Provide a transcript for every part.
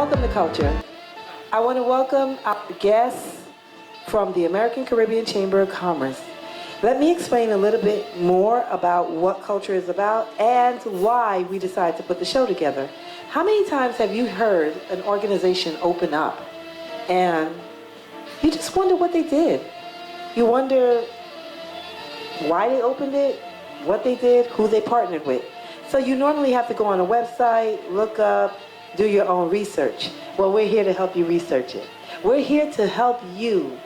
Welcome to Culture. I want to welcome our guests from the American Caribbean Chamber of Commerce. Let me explain a little bit more about what Culture is about and why we decided to put the show together. How many times have you heard an organization open up and you just wonder what they did? You wonder why they opened it, what they did, who they partnered with. So you normally have to go on a website, look up, do your own research. Well, we're here to help you research it. We're here to help you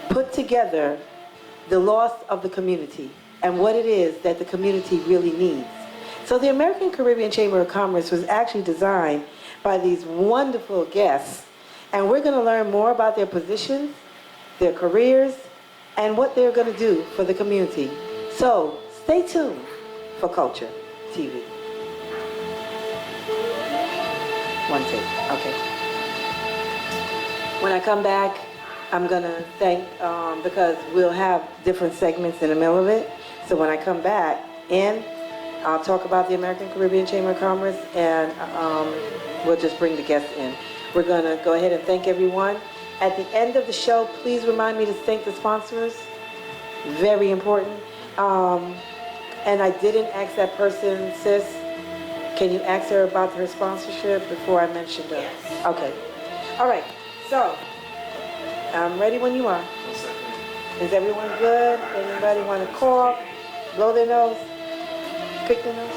put together the loss of the community and what it is that the community really needs. So the American Caribbean Chamber of Commerce was actually designed by these wonderful guests, and we're going to learn more about their positions, their careers, and what they're going to do for the community. So stay tuned for Culture TV. One take, okay. When I come back, I'm gonna thank, because we'll have different segments in the middle of it. So when I come back in, I'll talk about the American Caribbean Chamber of Commerce, and we'll just bring the guests in. We're gonna go ahead and thank everyone. At the end of the show, please remind me to thank the sponsors. Very important. And I didn't ask that person, sis, can you ask her about her sponsorship before I mention her? Yes. Okay. All right. So, I'm ready when you are. Is everyone good? Anybody want to cough? Blow their nose? Pick their nose?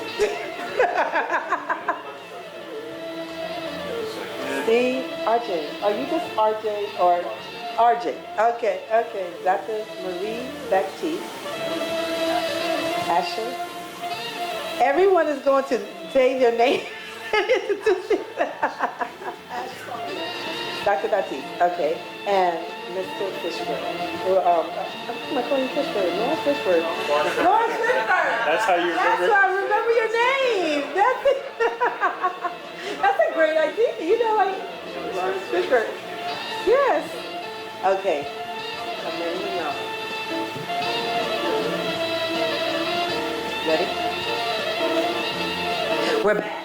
Steve, RJ. Are you just RJ or RJ? Okay, okay. Dr. Marie Baptiste. Ashley. Everyone is going to say their name and introduce themselves. Dr. Baptiste, okay, and Mr. Fishburne. Am I calling you Fishburne? Lawrence Fishburne. Lawrence Fishburne. That's how you remember. That's how I remember your name. That's it. That's a great idea. You know, like Lawrence Fishburne. Yes. Okay. I'm ready to know. Ready? We're back.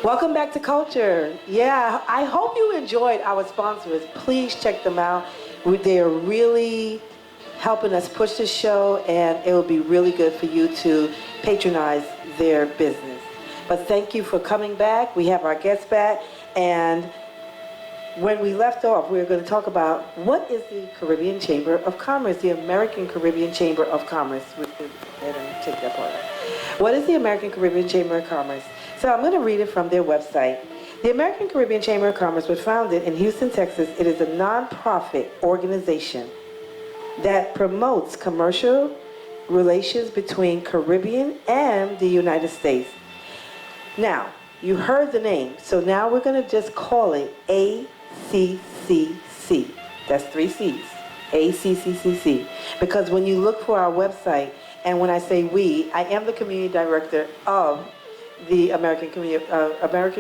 Welcome back to Culture. Yeah, I hope you enjoyed our sponsors. Please check them out. They are really helping us push this show, and it will be really good for you to patronize their business. But thank you for coming back. We have our guests back, and when we left off, we were going to talk about what is the Caribbean Chamber of Commerce, the American Caribbean Chamber of Commerce. We can go ahead and take that part. What is the American Caribbean Chamber of Commerce? So I'm going to read it from their website. The American Caribbean Chamber of Commerce was founded in Houston, Texas. It is a nonprofit organization that promotes commercial relations between Caribbean and the United States. Now, you heard the name, so now we're going to just call it ACCC. That's 3 C's, ACCCC. Because when you look for our website, and when I say we, I am the community director of the American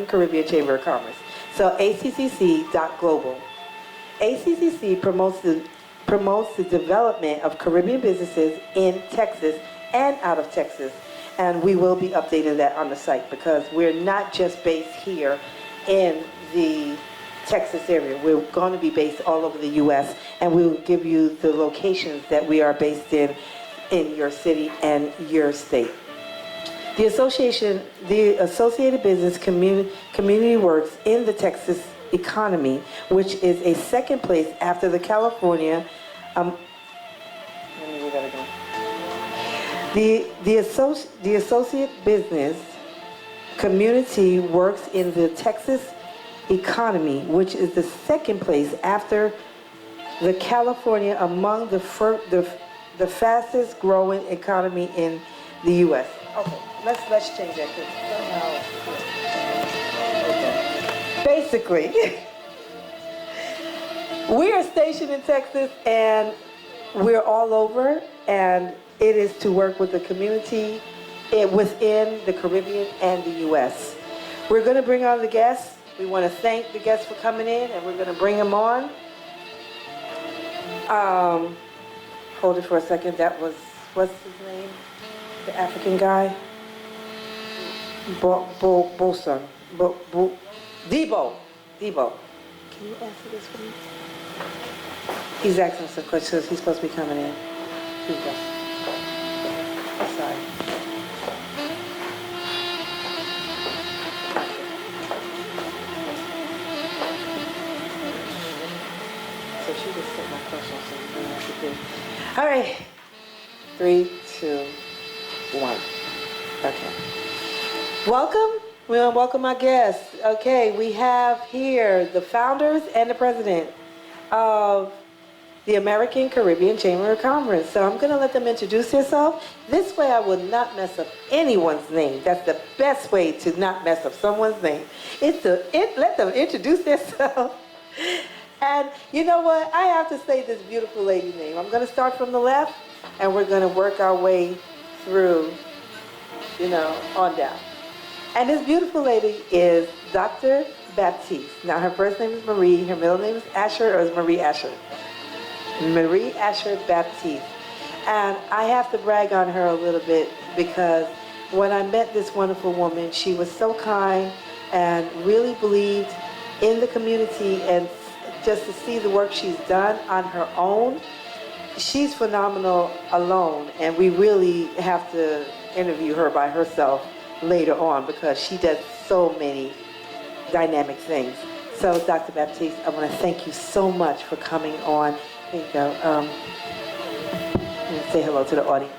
Caribbean Chamber of Commerce. So ACCC.global. ACCC promotes the development of Caribbean businesses in Texas and out of Texas. And we will be updating that on the site because we're not just based here in the Texas area. We're going to be based all over the U.S. and we will give you the locations that we are based in your city and your state. The Associated Business Community works in the Texas economy, which is a second place after the California. The Associate Business Community works in the Texas economy, which is the second place after the California among the fastest growing economy in the U.S. Okay, let's change that because somehow. Okay. Basically, we are stationed in Texas and we're all over, and it is to work with the community within the Caribbean and the U.S. We're going to bring on the guests. We want to thank the guests for coming in, and we're going to bring them on. Hold it for a second. That was, what's his name? The African guy? Debo. Debo, can you answer this for me? He's asking some questions. He's supposed to be coming in. Here you go. Sorry. So she just took my question, so we have to do. All right. 3, 2, 1. Okay. Welcome. We want to welcome our guests. Okay, we have here the founders and the president of the American Caribbean Chamber of Commerce. So I'm going to let them introduce themselves. This way I will not mess up anyone's name. That's the best way to not mess up someone's name. Let them introduce themselves. And you know what? I have to say this beautiful lady's name. I'm going to start from the left, and we're going to work our way through, on down. And this beautiful lady is Dr. Baptiste. Now, her first name is Marie. Her middle name is Asher, or is Marie Asher? Marie Asher Baptiste. And I have to brag on her a little bit because when I met this wonderful woman, she was so kind and really believed in the community, and just to see the work she's done on her own, she's phenomenal alone, and we really have to interview her by herself later on because she does so many dynamic things. So, Dr. Baptiste, I want to thank you so much for coming on. There you go. Say hello to the audience.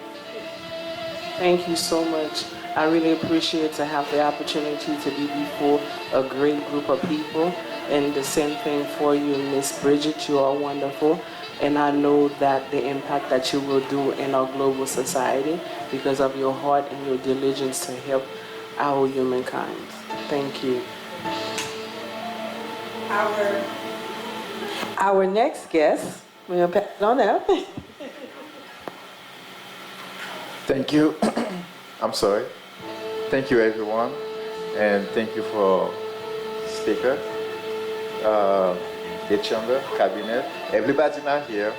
Thank you so much. I really appreciate to have the opportunity to be before a great group of people. And the same thing for you, Miss Bridget. You are wonderful. And I know that the impact that you will do in our global society because of your heart and your diligence to help our humankind. Thank you. Our next guest, we're going to pass it on now. Thank you. I'm sorry. Thank you, everyone. And thank you for speaker, the chamber, cabinet. Everybody not here,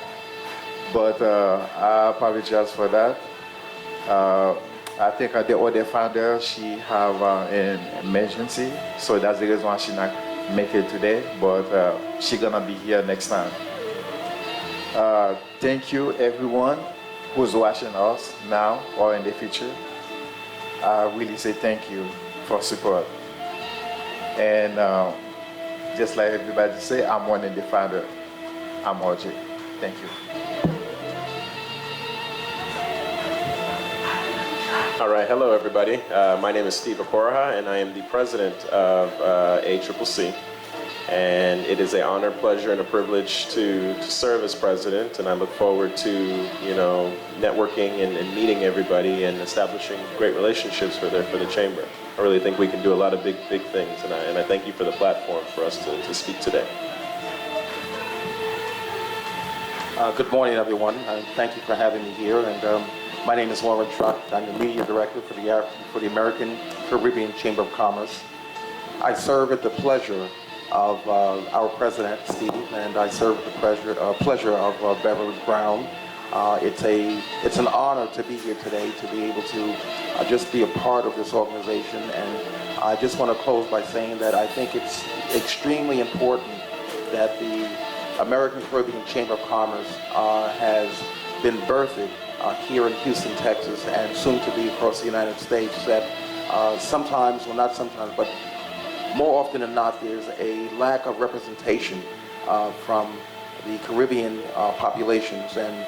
but I apologize for that. I think the other founder, she have an emergency, so that's the reason why she not make it today, but she gonna be here next time. Thank you, everyone who's watching us now or in the future. I really say thank you for support. And just like everybody say, I'm one of the founder. I'm OJ. Thank you. All right, hello everybody. My name is Steve Akoraha, and I am the president of ACCC. And it is an honor, pleasure, and a privilege to serve as president. And I look forward to, networking and meeting everybody and establishing great relationships for the chamber. I really think we can do a lot of big things, and I thank you for the platform for us to speak today. Good morning, everyone. Thank you for having me here. And my name is Warren Truck. I'm the media director for the American Caribbean Chamber of Commerce. I serve at the pleasure of our president, Steve, and I serve at the pleasure of Beverly Brown. It's an honor to be here today, to be able to just be a part of this organization. And I just want to close by saying that I think it's extremely important that the American Caribbean Chamber of Commerce has been birthed here in Houston, Texas, and soon to be across the United States. That sometimes, well, not sometimes, but more often than not, there's a lack of representation from the Caribbean populations. And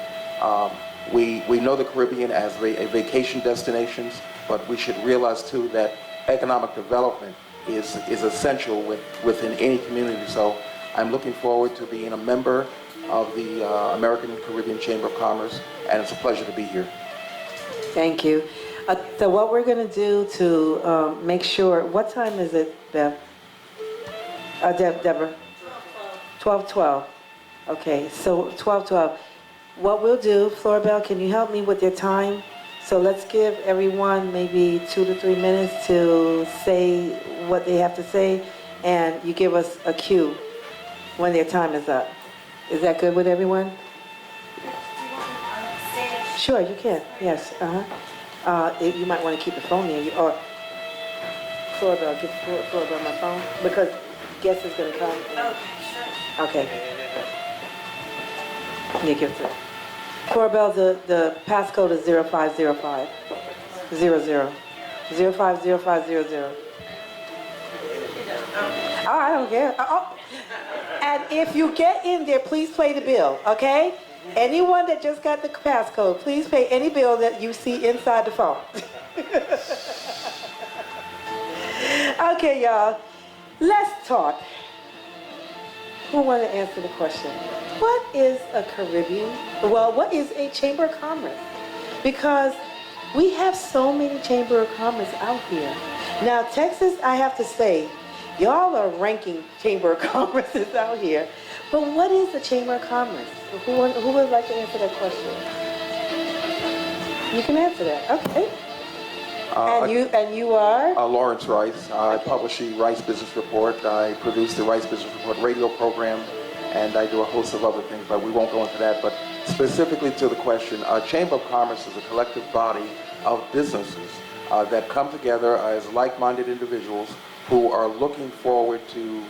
we know the Caribbean as a vacation destination, but we should realize too that economic development is essential within any community. So I'm looking forward to being a member of the American Caribbean Chamber of Commerce, and it's a pleasure to be here. Thank you. So what we're going to do to make sure, what time is it, Bev? Deborah? 12:12. Okay, so 12:12. What we'll do, Floribel, can you help me with your time? So let's give everyone maybe 2 to 3 minutes to say what they have to say, and you give us a cue when their time is up. Is that good with everyone? Sure, you can. Yes. You might want to keep the phone near you. Or Floribel, give Floribel my phone, because guest is going to come? Okay. Yeah, give it to her. Corbell, the passcode is 0505 00 050500. Oh, I don't care. And if you get in there, please pay the bill, okay? Anyone that just got the passcode, please pay any bill that you see inside the phone. Okay, y'all, let's talk. Who want to answer the question? What is a Caribbean? Well, what is a Chamber of Commerce? Because we have so many Chamber of Commerce out here. Now, Texas, I have to say, y'all are ranking Chamber of Commerces out here. But what is a Chamber of Commerce? Who would like to answer that question? You can answer that. Okay. And you are? Lawrence Rice. I publish the Rice Business Report. I produce the Rice Business Report radio program, and I do a host of other things, but we won't go into that. But specifically to the question, Chamber of Commerce is a collective body of businesses that come together as like-minded individuals who are looking forward to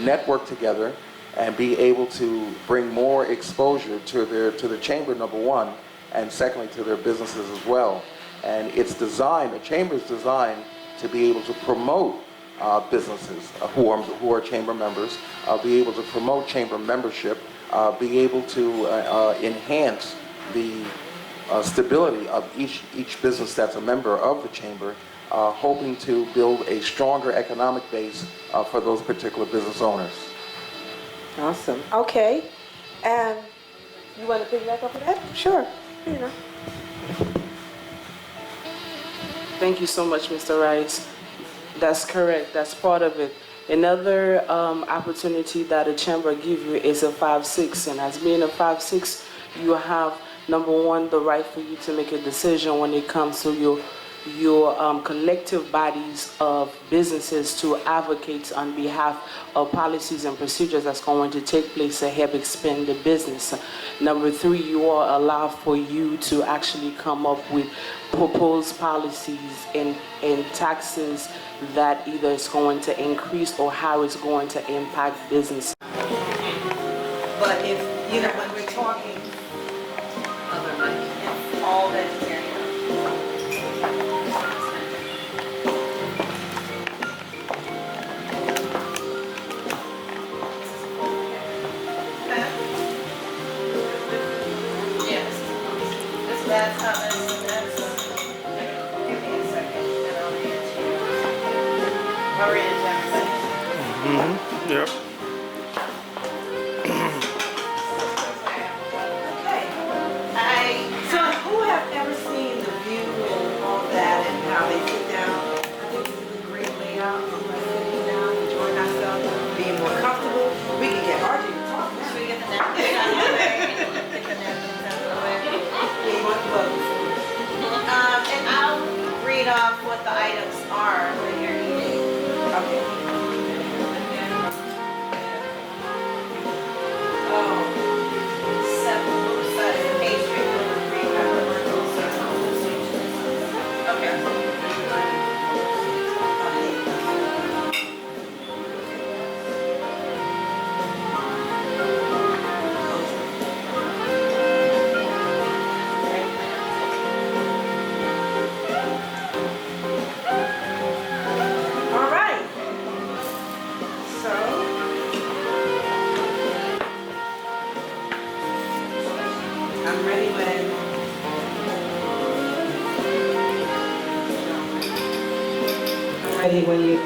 network together and be able to bring more exposure to the chamber, number one, and secondly to their businesses as well. And it's designed, the chamber is designed to be able to promote businesses who are chamber members, be able to promote chamber membership, be able to enhance the stability of each business that's a member of the chamber, hoping to build a stronger economic base for those particular business owners. Awesome. Okay. And you want to pick back up on that? Sure. You know. Thank you so much, Mr. Rice. That's correct. That's part of it. Another opportunity that a chamber gives you is a 5-6. And as being a 5-6, you have, number one, the right for you to make a decision when it comes to your collective bodies of businesses to advocate on behalf of policies and procedures that's going to take place to help expand the business. Number three, you are allowed for you to actually come up with proposed policies and taxes that either is going to increase or how it's going to impact business. But if, you know, when we're talking other money, it's all vegetarian. That's how that's, give me a second and I'll read it to you. I'll read it to everybody. Yep. Okay. So who have ever seen the view and all that and how they sit down? I think this is a great layout for us sitting down, enjoying ourselves, being more comfortable. We can get Archie to talk now. Should we get the napkins out of the way? Get the napkins out of the way. And I'll read off what the items are that you're eating. Okay. Pastry, gluten-free, peppermint, okay. All right. So, I'm ready when. I'm ready when you. Go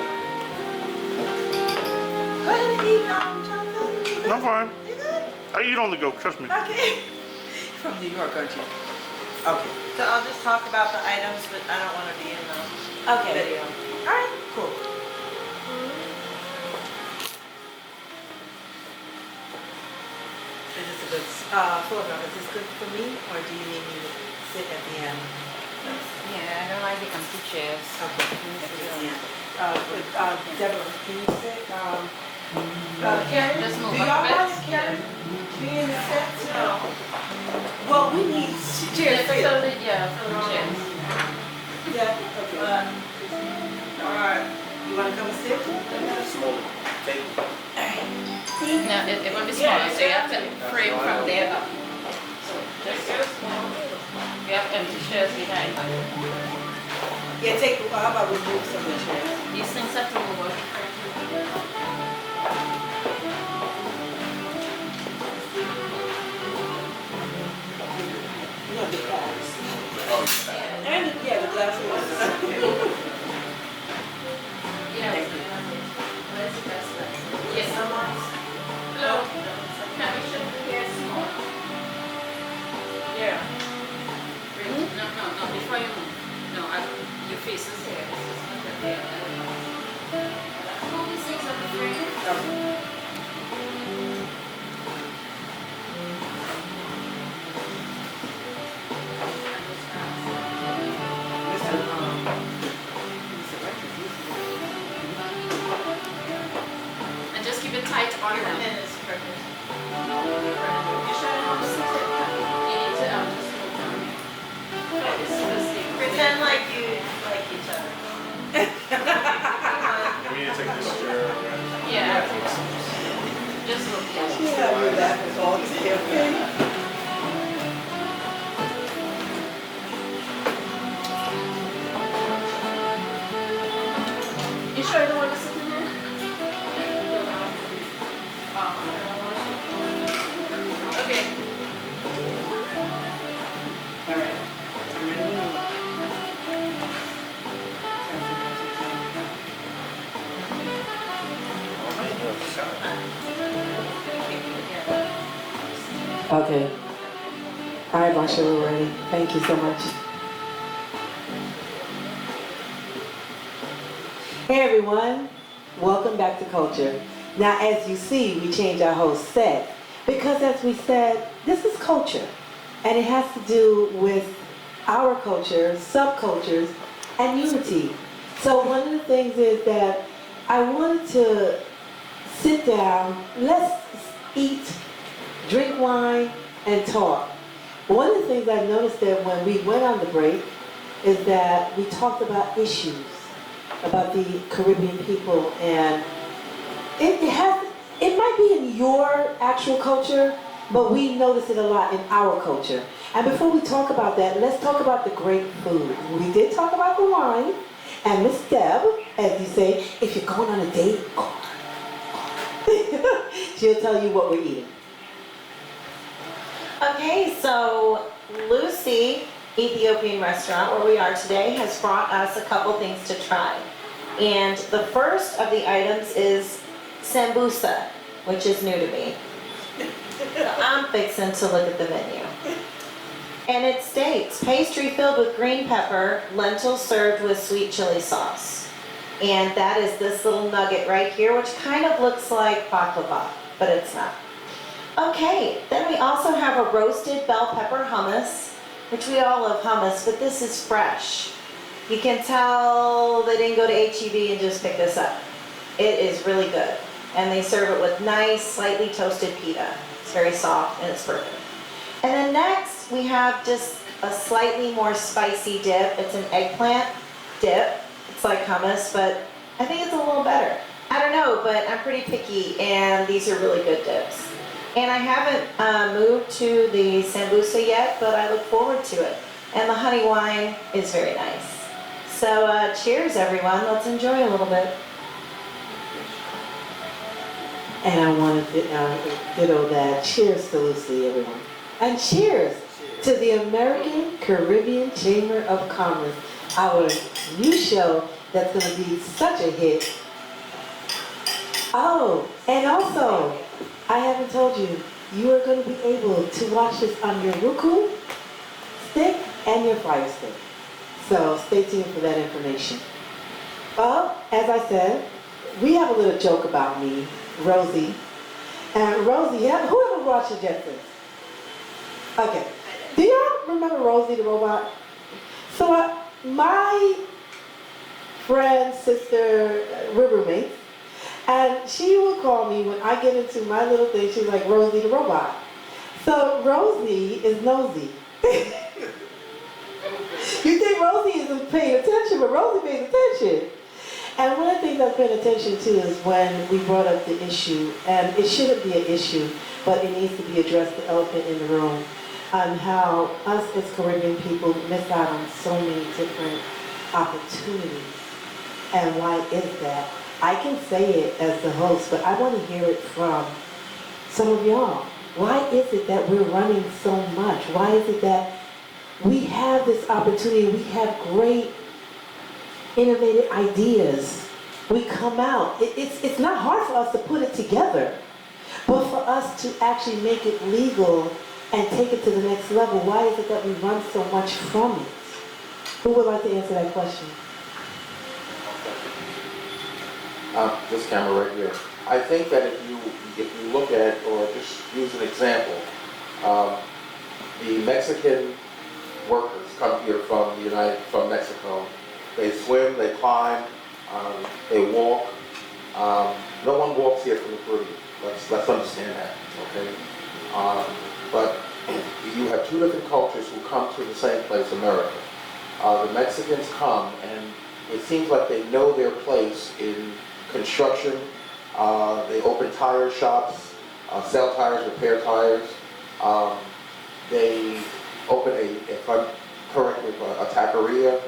ahead and eat, Jonathan. I'm fine. You good? I eat on the go, trust me. Okay. From New York, aren't you? Okay. So I'll just talk about the items, but I don't want to be in the video. All right, cool. Is this a good, Philip, is this good for me, or do you need me to sit at the end? Yeah, I don't like the empty chairs. Okay, at the end. Deborah, can you sit? Karen, Just do move y'all up a bit. want Karen be in the set too? Well, we need chairs for you. Fill the chairs. Yeah, okay. All right, you wanna come and sit? No, it will be smaller, so you have to frame from there up. So just you have empty chairs behind. Yeah, how about remove some of the chairs? These things have to move up. You know, the glass. And, yeah, the glass was. Yeah. Where's the best one? Yes. Hello. No, we should here small. Yeah. No, before you move. No, your face is here. It's just not that there. All these things are the frame. And just keep it tight on them. You need to just move down. Pretend like you like each other. We need to take this chair. Yeah. Just look. Yeah, your back is all together. You sure you don't want to sit in there? Okay. All right. I'm ready to move. Okay. All right, Marsha, we're ready. Thank you so much. Hey everyone, welcome back to Culture. Now as you see, we changed our whole set because as we said, this is culture and it has to do with our culture, subcultures, and unity. So one of the things is that I wanted to sit down, let's eat, drink wine, and talk. One of the things I noticed that when we went on the break is that we talked about issues about the Caribbean people, and it might be in your actual culture, but we notice it a lot in our culture. And before we talk about that, let's talk about the great food. We did talk about the wine, and Miss Deb, as you say, if you're going on a date, she'll tell you what we're eating. Okay, so Lucy, Ethiopian restaurant where we are today, has brought us a couple things to try. And the first of the items is sambusa, which is new to me. So I'm fixing to look at the menu. And it states, pastry filled with green pepper, lentils served with sweet chili sauce. And that is this little nugget right here, which kind of looks like baklava, but it's not. Okay, then we also have a roasted bell pepper hummus, which we all love hummus, but this is fresh. You can tell they didn't go to H-E-B and just pick this up. It is really good. And they serve it with nice, slightly toasted pita. It's very soft and it's perfect. And then next, we have just a slightly more spicy dip. It's an eggplant dip. It's like hummus, but I think it's a little better. I don't know, but I'm pretty picky, and these are really good dips. And I haven't moved to the sambusa yet, but I look forward to it. And the honey wine is very nice. So cheers, everyone. Let's enjoy a little bit. And I wanted to ditto that. Cheers to Lucy, everyone. And cheers to the American Caribbean Chamber of Commerce, our new show that's going to be such a hit. Oh, and also, I haven't told you, you are going to be able to watch this on your Roku stick and your Fire Stick. So stay tuned for that information. Well, as I said, we have a little joke about me, Rosie. And Rosie, who ever watched the Jetsons? Okay. Do y'all remember Rosie the robot? So my friend, sister, we're roommates, and she will call me when I get into my little thing. She's like, Rosie the robot. So Rosie is nosy. You think Rosie isn't paying attention, but Rosie pays attention. And one of the things I paid attention to is when we brought up the issue, and it shouldn't be an issue, but it needs to be addressed, the elephant in the room, on how us as Caribbean people miss out on so many different opportunities. And why is that? I can say it as the host, but I want to hear it from some of y'all. Why is it that we're running so much? Why is it that we have this opportunity, we have great innovative ideas. We come out. It's not hard for us to put it together, but for us to actually make it legal and take it to the next level, why is it that we run so much from it? Who would like to answer that question? This camera right here. I think that if you look at, or just use an example, the Mexican workers come here from Mexico. They swim, they climb, they walk. No one walks here from the Caribbean. Let's understand that, okay? But you have two different cultures who come to the same place, America. The Mexicans come, and it seems like they know their place in construction. They open tire shops, sell tires, repair tires. They open if I'm correct, a taqueria,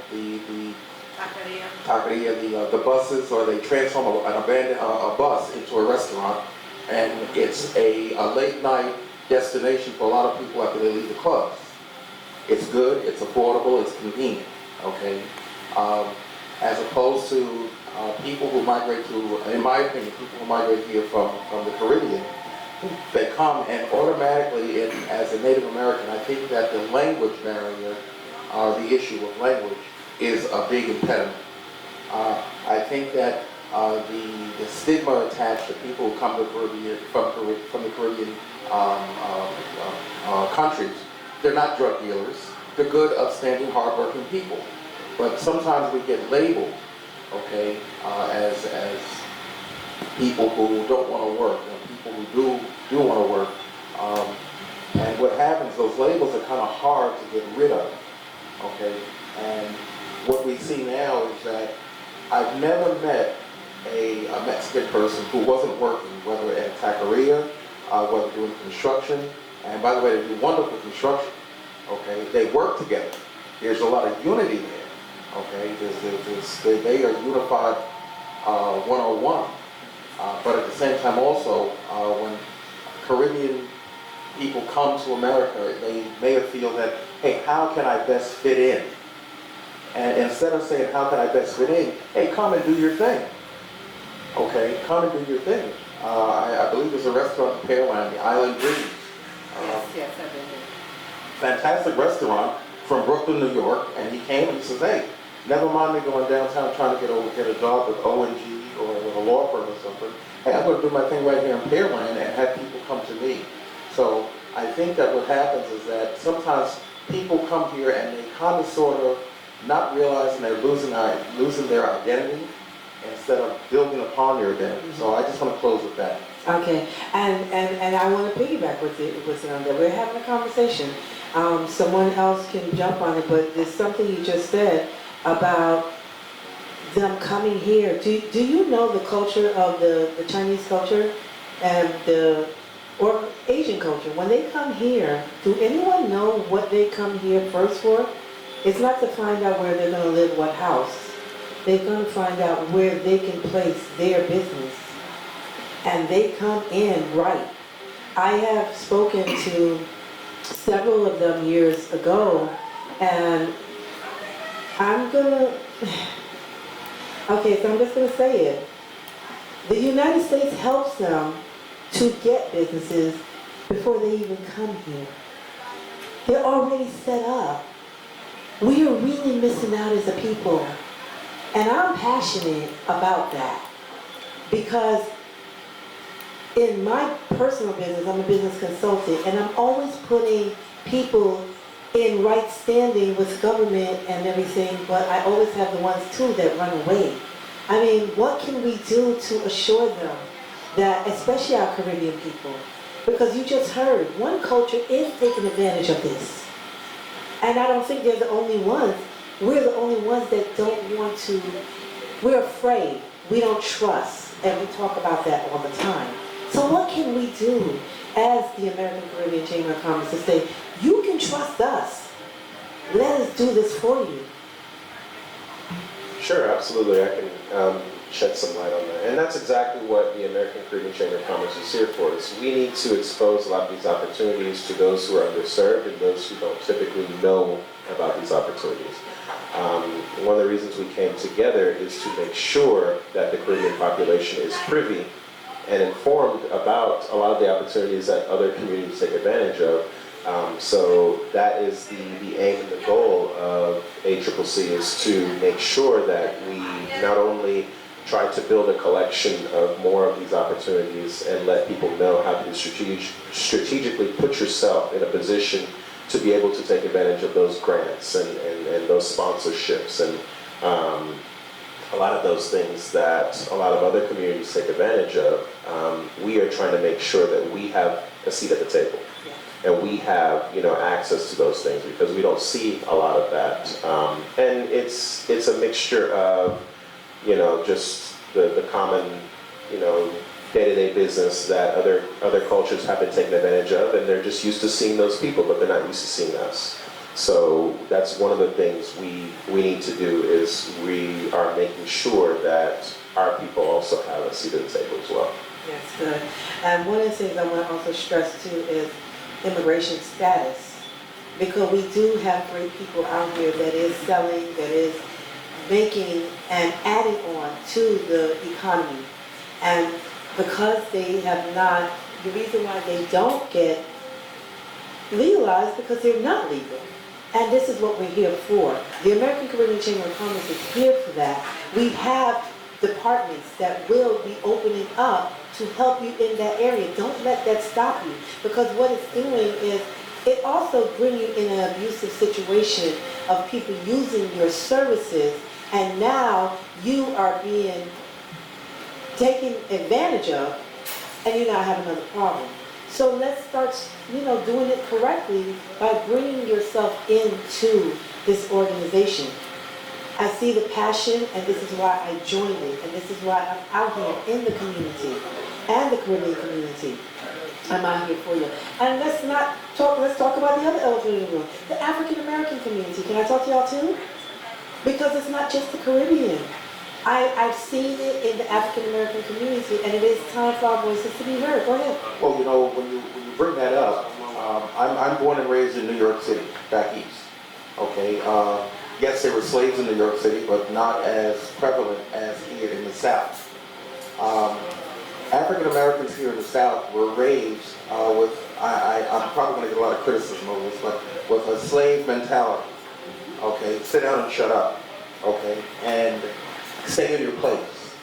the buses, or they transform a bus into a restaurant, and it's a late night destination for a lot of people after they leave the clubs. It's good, it's affordable, it's convenient, okay? As opposed to people who migrate to, in my opinion, people who migrate here from the Caribbean, they come and automatically, as a Native American, I think that the language barrier, the issue of language, is a big impediment. I think that the stigma attached to people who come to the Caribbean, from the Caribbean countries, they're not drug dealers. They're good, upstanding, hardworking people. But sometimes we get labeled, okay, as people who don't want to work, and people who do want to work. And what happens, those labels are kind of hard to get rid of, okay? And what we see now is that I've never met a Mexican person who wasn't working, whether at a taqueria, whether doing construction, and by the way, they do wonderful construction, okay? They work together. There's a lot of unity there, okay? They are unified 101. But at the same time also, when Caribbean people come to America, they may feel that, hey, how can I best fit in? And instead of saying, how can I best fit in, hey, come and do your thing. Okay, come and do your thing. I believe there's a restaurant in Pearland, the Island Breeze. Yes, I've been there. Fantastic restaurant from Brooklyn, New York, and he came and he says, hey, never mind me going downtown trying to get a job with ONG or with a law firm or something. Hey, I'm going to do my thing right here in Pearland and have people come to me. So I think that what happens is that sometimes people come here and they kind of sort of not realizing they're losing their identity instead of building upon their identity. So I just want to close with that. Okay, and I want to piggyback with it on that. We're having a conversation. Someone else can jump on it, but there's something you just said about them coming here. Do you know the culture of the Chinese culture and or Asian culture? When they come here, do anyone know what they come here first for? It's not to find out where they're going to live, what house. They're going to find out where they can place their business. And they come in right. I have spoken to several of them years ago, and I'm gonna, okay, so I'm just gonna say it. The United States helps them to get businesses before they even come here. They're already set up. We are really missing out as a people. And I'm passionate about that because in my personal business, I'm a business consultant, and I'm always putting people in right standing with government and everything, but I always have the ones too that run away. I mean, what can we do to assure them that, especially our Caribbean people, because you just heard, one culture is taking advantage of this. And I don't think they're the only ones. We're the only ones that don't want to We're afraid. We don't trust. And we talk about that all the time. So what can we do as the American Caribbean Chamber of Commerce to say, you can trust us. Let us do this for you. Sure, absolutely. I can shed some light on that. And that's exactly what the American Caribbean Chamber of Commerce is here for. Is we need to expose a lot of these opportunities to those who are underserved and those who don't typically know about these opportunities. One of the reasons we came together is to make sure that the Caribbean population is privy and informed about a lot of the opportunities that other communities take advantage of. So that is the aim and the goal of ACCC, is to make sure that we not only try to build a collection of more of these opportunities and let people know how to strategically put yourself in a position to be able to take advantage of those grants and those sponsorships and a lot of those things that a lot of other communities take advantage of. We are trying to make sure that we have a seat at the table. And we have, access to those things, because we don't see a lot of that. And it's a mixture of, just the common, day-to-day business that other cultures have been taking advantage of, and they're just used to seeing those people, but they're not used to seeing us. So that's one of the things we need to do, is we are making sure that our people also have a seat at the table as well. Yes, good. And one of the things I want to also stress too is immigration status, because we do have great people out here that is selling, that is making and adding on to the economy. And because they have not, the reason why they don't get legalized, because they're not legal. And this is what we're here for. The American Caribbean Chamber of Commerce is here for that. We have departments that will be opening up to help you in that area. Don't let that stop you, because what it's doing is it also brings you in an abusive situation of people using your services, and now you are being taken advantage of, and you now have another problem. So let's start, doing it correctly by bringing yourself into this organization. I see the passion, and this is why I joined it, and this is why I'm out here in the community and the Caribbean community. I'm out here for you. And let's talk about the other elephant in the room, the African American community. Can I talk to y'all too? Because it's not just the Caribbean. I've seen it in the African American community, and it is time for our voices to be heard. Go ahead. Well, when you bring that up, I'm born and raised in New York City, back east. Okay. Yes, there were slaves in New York City, but not as prevalent as here in the South. African Americans here in the South were raised with, I'm probably going to get a lot of criticism over this, but with a slave mentality. Okay, sit down and shut up. Okay, and stay in your place.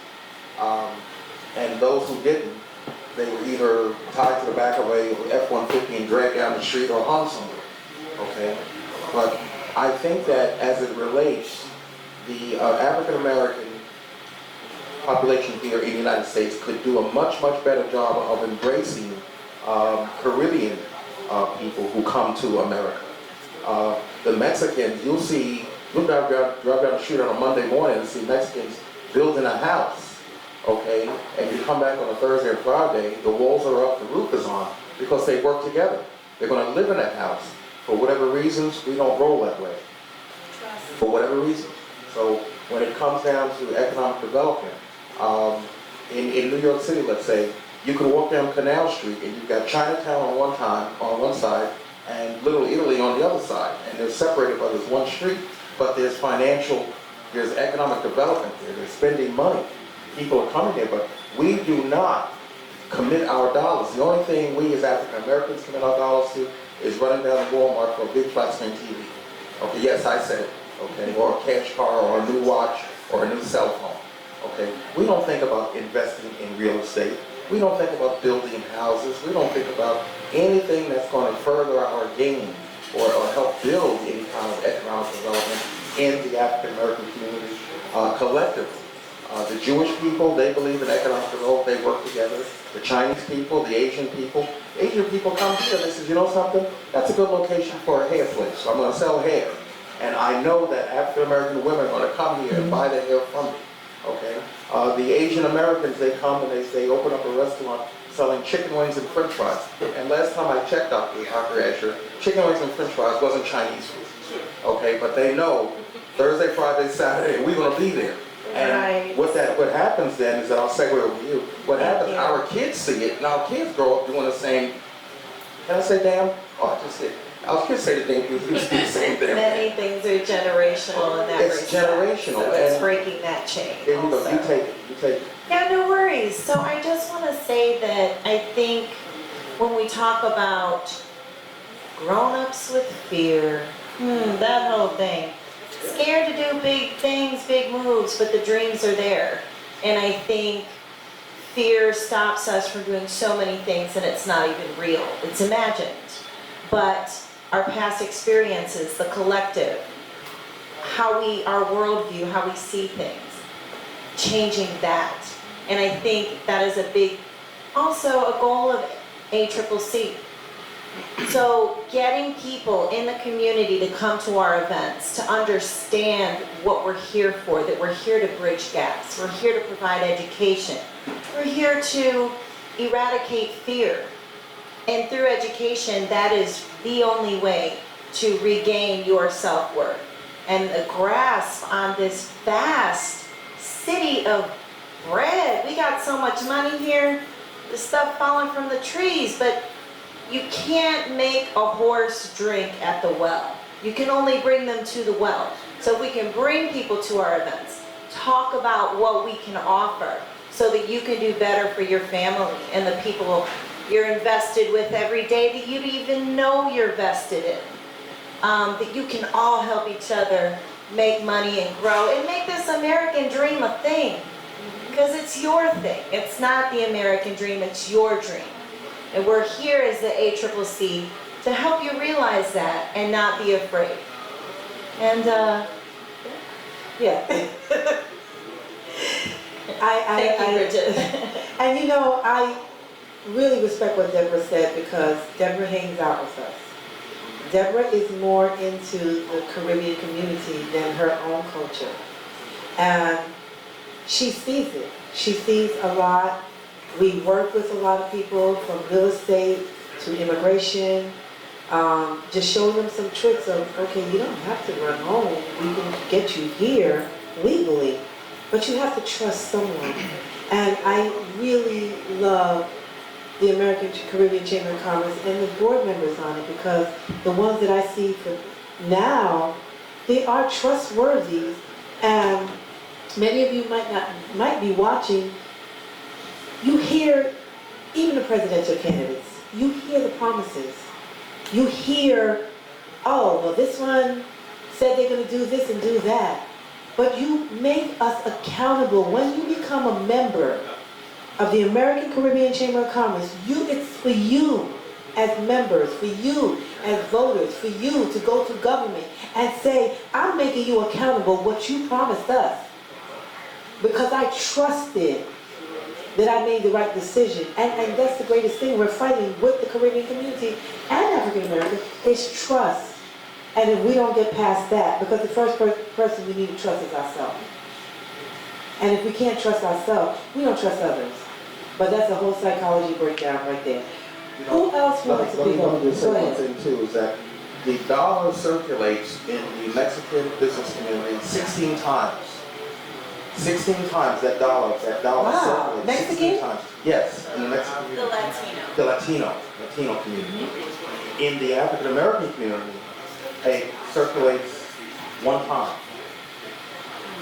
And those who didn't, they were either tied to the back of a F-150 and dragged down the street or hung somewhere. Okay, but I think that as it relates, the African American population here in the United States could do a much, much better job of embracing Caribbean people who come to America. The Mexicans, you'll drive down the street on a Monday morning and see Mexicans building a house, okay? And you come back on a Thursday or Friday, the walls are up, the roof is on, because they work together. They're going to live in that house. For whatever reasons, we don't roll that way. For whatever reasons. So when it comes down to economic development, in New York City, let's say, you can walk down Canal Street and you've got Chinatown on one side, and Little Italy on the other side, and they're separated by this one street, but there's economic development there, there's spending money. People are coming there, but we do not commit our dollars. The only thing we as African Americans commit our dollars to is running down to Walmart for a big flat screen TV. Okay, yes, I said it. Okay, or a cash car, or a new watch, or a new cell phone. Okay, we don't think about investing in real estate. We don't think about building houses. We don't think about anything that's going to further our gain or help build any kind of economic development in the African American community collectively. The Jewish people, they believe in economic development. They work together. The Chinese people, the Asian people come here and they say, you know something? That's a good location for a hair place. So I'm going to sell hair. And I know that African American women are going to come here and buy their hair from me. Okay? The Asian Americans, they come and they open up a restaurant selling chicken wings and french fries. And last time I checked out with Dr. Asher, chicken wings and french fries wasn't Chinese food. Okay? But they know Thursday, Friday, Saturday, we're going to be there. And Right. what happens then is that I'll segue over you. What happens, you. our kids see it, and our kids grow up doing the same. Can I say damn? Oh, I just said. Our kids say the damn things, we do the same thing. Many things are generational in that It's respect. generational, So it's and- breaking that chain There you go, also. you take it, you take it. Yeah, no worries. So I just want to say that I think when we talk about grown-ups with fear, that whole thing, scared to do big things, big moves, but the dreams are there. And I think fear stops us from doing so many things and it's not even real. It's imagined. But our past experiences, the collective, our worldview, how we see things, changing that. And I think that is a big, also a goal of ACCC. So getting people in the community to come to our events, to understand what we're here for, that we're here to bridge gaps, we're here to provide education, we're here to eradicate fear. And through education, that is the only way to regain your self-worth. And the grasp on this vast city of bread. We got so much money here, the stuff falling from the trees, but you can't make a horse drink at the well. You can only bring them to the well. So if we can bring people to our events, talk about what we can offer so that you can do better for your family and the people you're invested with every day that you don't even know you're vested in. That you can all help each other make money and grow and make this American dream a thing. Because it's your thing. It's not the American dream, it's your dream. And we're here as the ACCC to help you realize that and not be afraid. And, yeah. Thank you, Bridget. And you know, I really respect what Deborah said because Deborah hangs out with us. Deborah is more into the Caribbean community than her own culture. And she sees it. She sees a lot. We work with a lot of people from real estate to immigration, just showing them some tricks of, okay, you don't have to run home. We can get you here legally, but you have to trust someone. And I really love the American Caribbean Chamber of Commerce and the board members on it because the ones that I see for now, they are trustworthy. And many of you might be watching. You hear even the presidential candidates. You hear the promises. You hear, oh, well, this one said they're going to do this and do that. But you make us accountable when you become a member of the American Caribbean Chamber of Commerce. It's for you as members, for you as voters, for you to go to government and say, I'm making you accountable what you promised us. Because I trusted that I made the right decision. And that's the greatest thing we're fighting with the Caribbean community and African Americans is trust. And if we don't get past that, because the first person we need to trust is ourselves. And if we can't trust ourselves, we don't trust others. But that's a whole psychology breakdown right there. You know, Who else wants to let me be just say one thing too, is that the dollar circulates in the Mexican business community 16 times. 16 times that dollar Wow. circulates. Mexican? 16 times. Yes, in the Mexican The community. Latino. The Latino community. In the African American community, it circulates one time.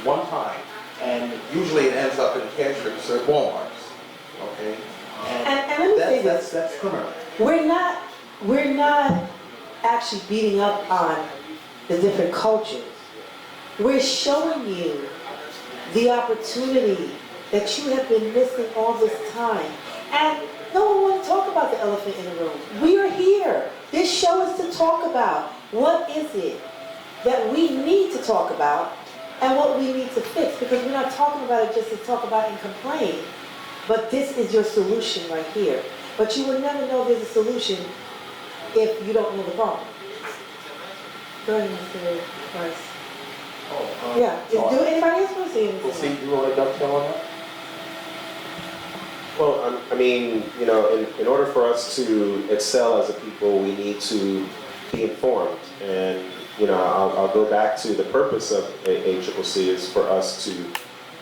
One time. And usually it ends up in the cash register at Walmart's. Okay? And let me say this. That's criminal. We're not actually beating up on the different cultures. We're showing you the opportunity that you have been missing all this time. And no one wants to talk about the elephant in the room. We are here. This show is to talk about what is it that we need to talk about and what we need to fix. Because we're not talking about it just to talk about and complain. But this is your solution right here. But you will never know there's a solution if you don't know the problem. Go ahead, Mr. Price. Yeah, do anybody else want to say We'll see, anything? you want to dovetail on that? Well, I mean, you know, in order for us to excel as a people, we need to be informed. And, you know, I'll go back to the purpose of ACCC is for us to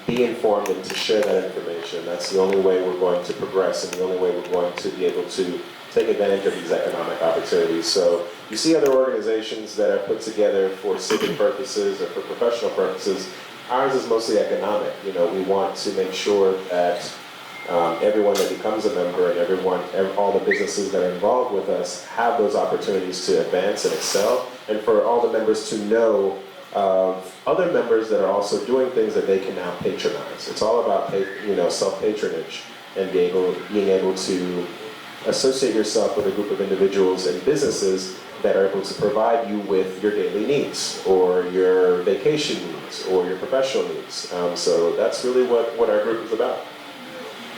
be informed and to share that information. That's the only way we're going to progress and the only way we're going to be able to take advantage of these economic opportunities. So you see other organizations that are put together for civic purposes or for professional purposes. Ours is mostly economic. You know, we want to make sure that everyone that becomes a member and all the businesses that are involved with us have those opportunities to advance and excel, and for all the members to know of other members that are also doing things that they can now patronize. It's all about self-patronage and being able to associate yourself with a group of individuals and businesses that are able to provide you with your daily needs or your vacation needs or your professional needs. So that's really what our group is about.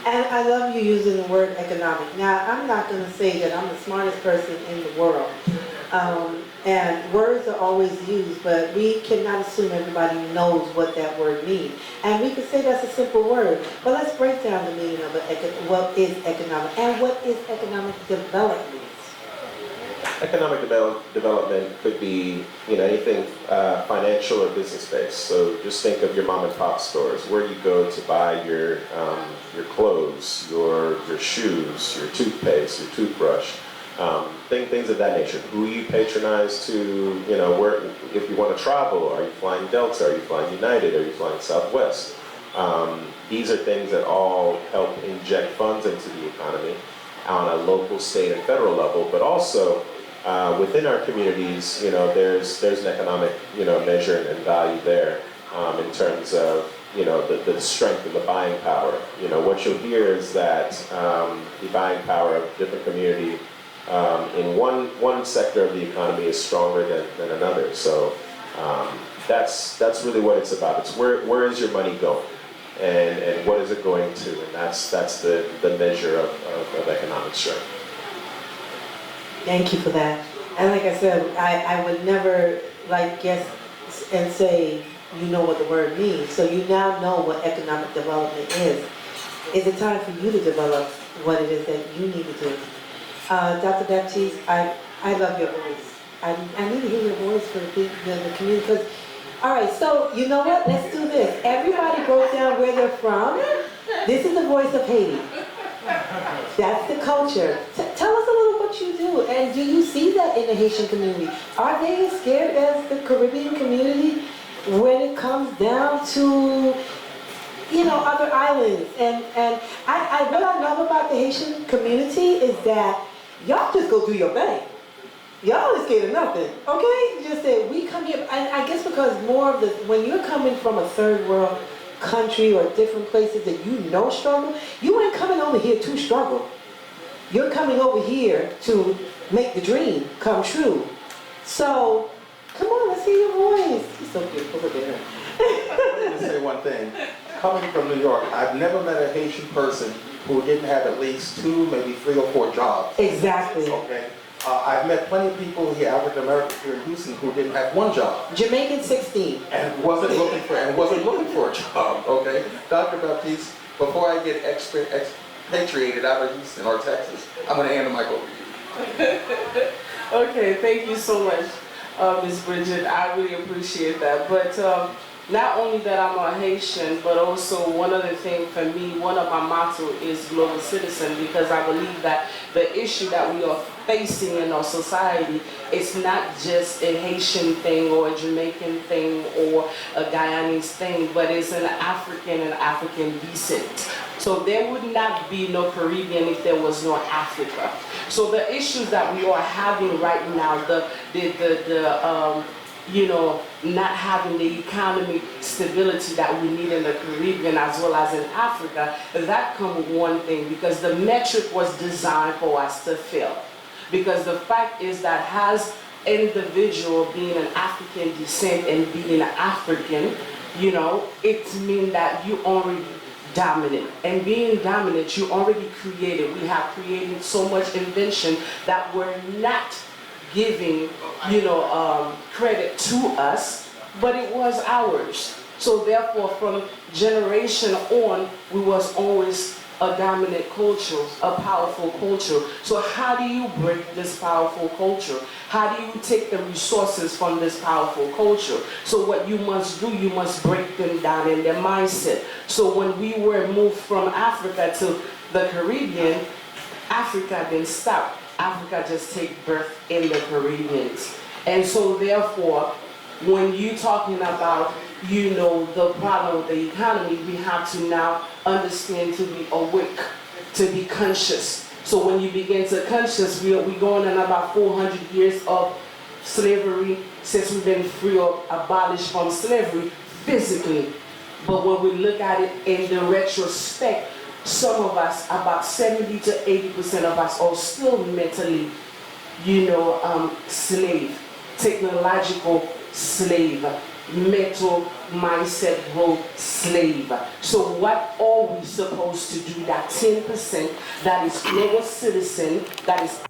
And I love you using the word economic. Now, I'm not going to say that I'm the smartest person in the world. And words are always used, but we cannot assume everybody knows what that word means. And we could say that's a simple word, but let's break down the meaning of what is economic and what is economic development. Economic development could be, you know, anything financial or business based. So just think of your mom and pop stores, where you go to buy your clothes, your shoes, your toothpaste, your toothbrush, things of that nature. Who you patronize to, you know, where if you want to travel, are you flying Delta? Are you flying United? Are you flying Southwest? These are things that all help inject funds into the economy on a local, state, and federal level, but also within our communities, you know, there's an economic, you know, measure and value there in terms of, you know, the strength of the buying power. You know, what you'll hear is that the buying power of a different community in one sector of the economy is stronger than another. So that's really what it's about. It's where is your money going, and what is it going to, and that's the measure of economic strength. Thank you for that. And like I said, I would never guess and say you know what the word means. So you now know what economic development is. Is it time for you to develop what it is that you need to do? Dr. Baptiste, I love your voice. I need to hear your voice for the community. Because, all right, so you know what? Let's do this. Everybody broke down where they're from. This is the voice of Haiti. That's the culture. Tell us a little what you do, and do you see that in the Haitian community? Are they as scared as the Caribbean community when it comes down to, you know, other islands? And what I love about the Haitian community is that y'all just go do your thing. Y'all ain't scared of nothing, okay? Just that we come here, and I guess because more of when you're coming from a third world country or different places that you know struggle, you ain't coming over here to struggle. You're coming over here to make the dream come true. So, come on, let's hear your voice. You're so beautiful, look at her. Let me say one thing. Coming from New York, I've never met a Haitian person who didn't have at least 2, maybe 3 or 4 jobs. Exactly. Okay. I've met plenty of people here, African Americans here in Houston, who didn't have 1 job. Jamaican 16. And wasn't looking for a job. Okay. Dr. Baptiste, before I get expatriated out of Houston or Texas, I'm going to hand the mic over to you. Okay, thank you so much, Ms. Bridget. I really appreciate that. But not only that I'm a Haitian, but also one other thing for me, one of my motto is global citizen, because I believe that the issue that we are facing in our society, it's not just a Haitian thing or a Jamaican thing or a Guyanese thing, but it's an African and African descent. So there would not be no Caribbean if there was no Africa. So the issues that we are having right now, you know, not having the economic stability that we need in the Caribbean as well as in Africa, that comes with one thing, because the metric was designed for us to fail. Because the fact is that as individual being an African descent and being an African, you know, it means that you already dominant. And being dominant, you already created. We have created so much invention that we're not giving, you know, credit to us, but it was ours. So therefore, from generation on, we was always a dominant culture, a powerful culture. So how do you break this powerful culture? How do you take the resources from this powerful culture? So what you must do, you must break them down in their mindset. So when we were moved from Africa to the Caribbean, Africa didn't stop. Africa just take birth in the Caribbean. And so therefore, when you're talking about, you know, the problem with the economy, we have to now understand to be awake, to be conscious. So when you begin to conscious, we're going on about 400 years of slavery since we've been free or abolished from slavery physically. But when we look at it in the retrospect, some of us, about 70 to 80% of us are still mentally, you know, slave, technological slave, mental mindset growth slave. So what are we supposed to do? That 10% that is global citizen, that is